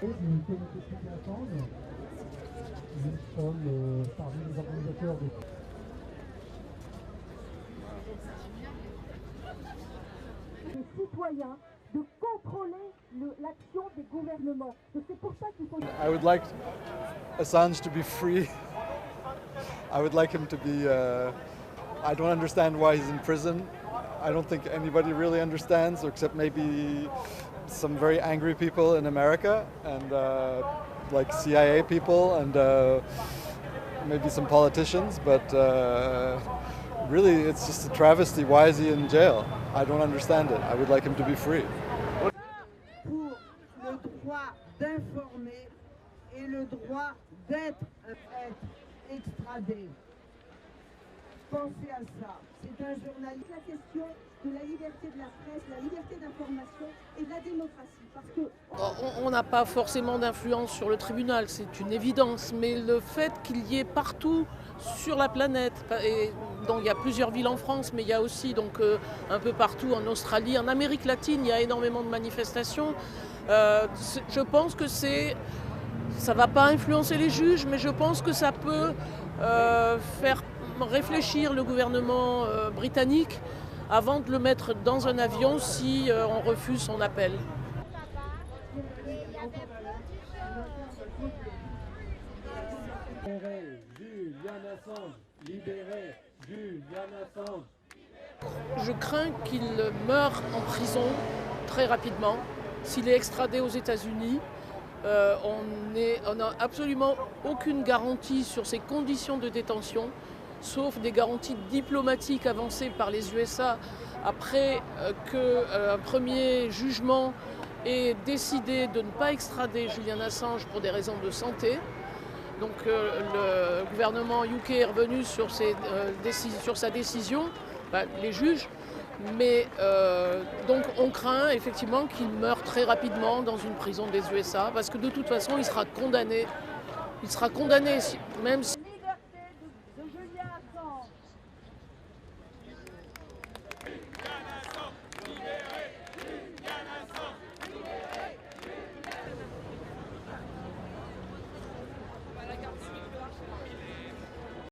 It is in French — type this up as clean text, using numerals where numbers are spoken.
Une comité qui attendent. Nous sommes parmi les organisateurs de... Les citoyens de contrôler l'action des gouvernements. C'est pour ça qu'il faut... I would like Assange to be free. I would like him to be... I don't understand why he's in prison. I don't think anybody really understands, except maybe some very angry people in America and like CIA people and maybe some politicians, but really it's just a travesty. Why is he in jail? I don't understand it. I would like him to be free. Pour le droit d'informer et le droit d'être extradé. Pensez à ça. C'est un journaliste. La question de la liberté de la presse, la liberté d'information et de la démocratie. Parce que on n'a pas forcément d'influence sur le tribunal, c'est une évidence, mais le fait qu'il y ait partout sur la planète, et donc il y a plusieurs villes en France, mais il y a aussi donc, un peu partout en Australie, en Amérique latine, il y a énormément de manifestations. Je pense que ça ne va pas influencer les juges, mais je pense que ça peut faire réfléchir le gouvernement britannique avant de le mettre dans un avion si on refuse son appel. Je crains qu'il meure en prison très rapidement. S'il est extradé aux États-Unis, on n'a absolument aucune garantie sur ses conditions de détention, sauf des garanties diplomatiques avancées par les USA après qu'un premier jugement ait décidé de ne pas extrader Julian Assange pour des raisons de santé. Donc le gouvernement UK est revenu sur sa décision, les juges, mais donc on craint effectivement qu'il meure très rapidement dans une prison des USA, parce que de toute façon il sera condamné même si